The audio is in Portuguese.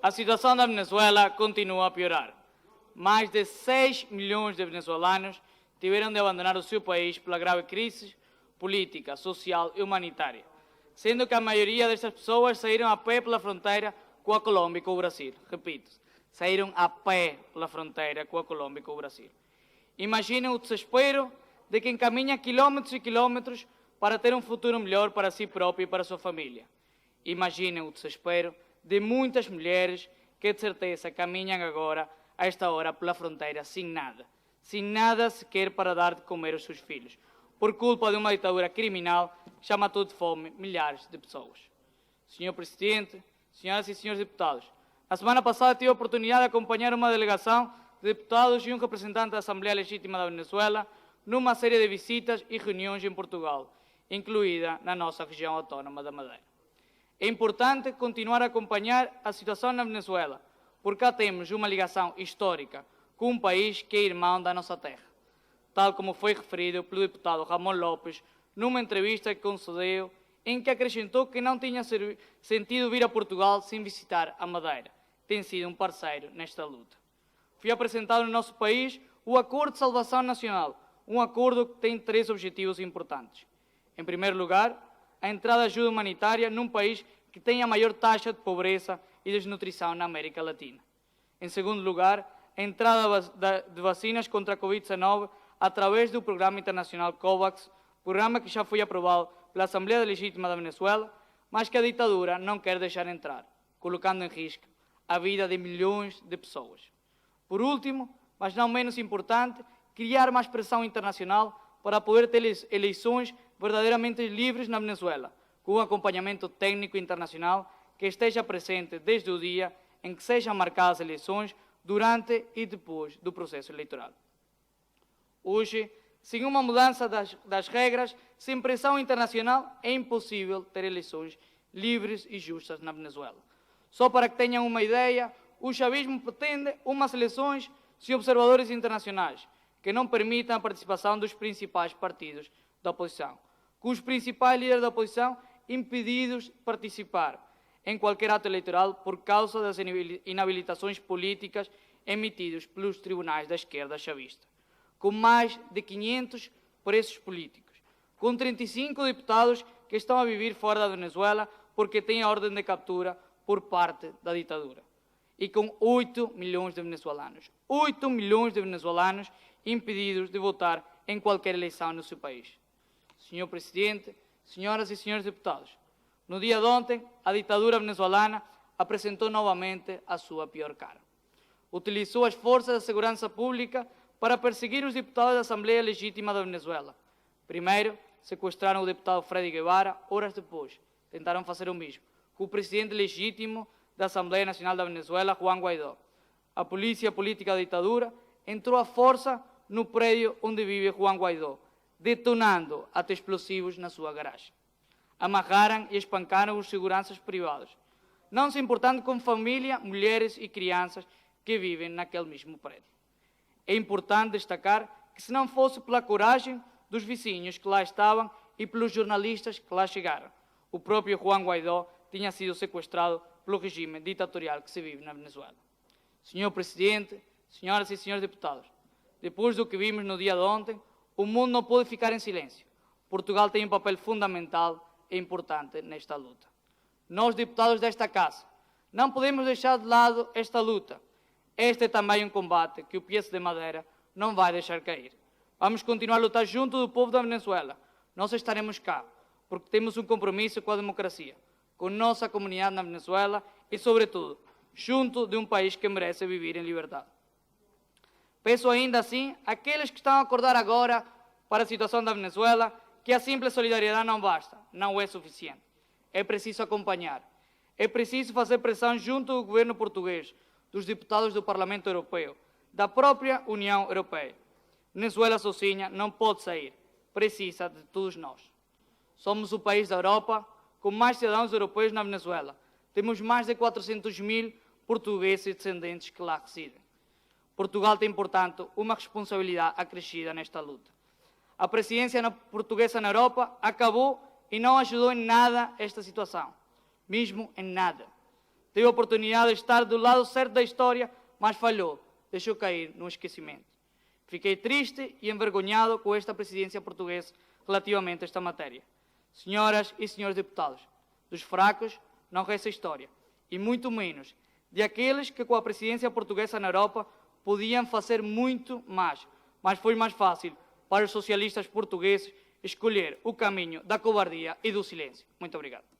A situação da Venezuela continua a piorar. Mais de 6 milhões de venezuelanos tiveram de abandonar o seu país pela grave crise política, social e humanitária, sendo que a maioria destas pessoas saíram a pé pela fronteira com a Colômbia e com o Brasil. Repito, saíram a pé pela fronteira com a Colômbia e com o Brasil. Imaginem o desespero de quem caminha quilômetros e quilômetros para ter um futuro melhor para si próprio e para a sua família. Imaginem o desespero de muitas mulheres que de certeza caminham agora, a esta hora, pela fronteira sem nada sequer para dar de comer aos seus filhos, por culpa de uma ditadura criminal que já matou de fome milhares de pessoas. Senhor Presidente, senhoras e senhores deputados, a semana passada tive a oportunidade de acompanhar uma delegação de deputados e um representante da Assembleia Legítima da Venezuela numa série de visitas e reuniões em Portugal, incluída na nossa região autónoma da Madeira. É importante continuar a acompanhar a situação na Venezuela, porque cá temos uma ligação histórica com um país que é irmão da nossa terra, tal como foi referido pelo deputado Ramon Lopes numa entrevista que concedeu, em que acrescentou que não tinha sentido vir a Portugal sem visitar a Madeira. Tem sido um parceiro nesta luta. Foi apresentado no nosso país o Acordo de Salvação Nacional, um acordo que tem 3 objetivos importantes. Em primeiro lugar, a entrada de ajuda humanitária num país que tem a maior taxa de pobreza e desnutrição na América Latina. Em segundo lugar, a entrada de vacinas contra a Covid-19 através do Programa Internacional COVAX, programa que já foi aprovado pela Assembleia Legítima da Venezuela, mas que a ditadura não quer deixar entrar, colocando em risco a vida de milhões de pessoas. Por último, mas não menos importante, criar mais pressão internacional para poder ter eleições verdadeiramente livres na Venezuela, com um acompanhamento técnico internacional que esteja presente desde o dia em que sejam marcadas as eleições, durante e depois do processo eleitoral. Hoje, sem uma mudança das regras, sem pressão internacional, é impossível ter eleições livres e justas na Venezuela. Só para que tenham uma ideia, o chavismo pretende umas eleições sem observadores internacionais, que não permitam a participação dos principais partidos da oposição, com os principais líderes da oposição impedidos de participar em qualquer ato eleitoral por causa das inabilitações políticas emitidas pelos tribunais da esquerda chavista, com mais de 500 presos políticos, com 35 deputados que estão a viver fora da Venezuela porque têm a ordem de captura por parte da ditadura, e com 8 milhões de venezuelanos. 8 milhões de venezuelanos impedidos de votar em qualquer eleição no seu país. Senhor Presidente, senhoras e senhores deputados, no dia de ontem, a ditadura venezuelana apresentou novamente a sua pior cara. Utilizou as forças de segurança pública para perseguir os deputados da Assembleia Legítima da Venezuela. Primeiro, sequestraram o deputado Freddy Guevara, horas depois, tentaram fazer o mesmo com o presidente legítimo da Assembleia Nacional da Venezuela, Juan Guaidó. A polícia política da ditadura entrou à força no prédio onde vive Juan Guaidó, detonando até explosivos na sua garagem. Amarraram e espancaram os seguranças privados, não se importando com família, mulheres e crianças que vivem naquele mesmo prédio. É importante destacar que, se não fosse pela coragem dos vizinhos que lá estavam e pelos jornalistas que lá chegaram, o próprio Juan Guaidó tinha sido sequestrado pelo regime ditatorial que se vive na Venezuela. Senhor Presidente, senhoras e senhores deputados, depois do que vimos no dia de ontem, o mundo não pode ficar em silêncio. Portugal tem um papel fundamental e importante nesta luta. Nós, deputados desta Casa, não podemos deixar de lado esta luta. Este é também um combate que o PS de Madeira não vai deixar cair. Vamos continuar a lutar junto do povo da Venezuela. Nós estaremos cá, porque temos um compromisso com a democracia, com nossa comunidade na Venezuela e, sobretudo, junto de um país que merece viver em liberdade. Peço ainda assim àqueles que estão a acordar agora para a situação da Venezuela que a simples solidariedade não basta, não é suficiente. É preciso acompanhar. É preciso fazer pressão junto do governo português, dos deputados do Parlamento Europeu, da própria União Europeia. Venezuela sozinha não pode sair. Precisa de todos nós. Somos o país da Europa com mais cidadãos europeus na Venezuela. Temos mais de 400 mil portugueses e descendentes que lá residem. Portugal tem, portanto, uma responsabilidade acrescida nesta luta. A presidência portuguesa na Europa acabou e não ajudou em nada esta situação. mesmo em nada. Teve a oportunidade de estar do lado certo da história, mas falhou, deixou cair no esquecimento. Fiquei triste e envergonhado com esta presidência portuguesa relativamente a esta matéria. Senhoras e senhores deputados, dos fracos não resta história, e muito menos de aqueles que com a presidência portuguesa na Europa podiam fazer muito mais, mas foi mais fácil para os socialistas portugueses escolher o caminho da covardia e do silêncio. Muito obrigado.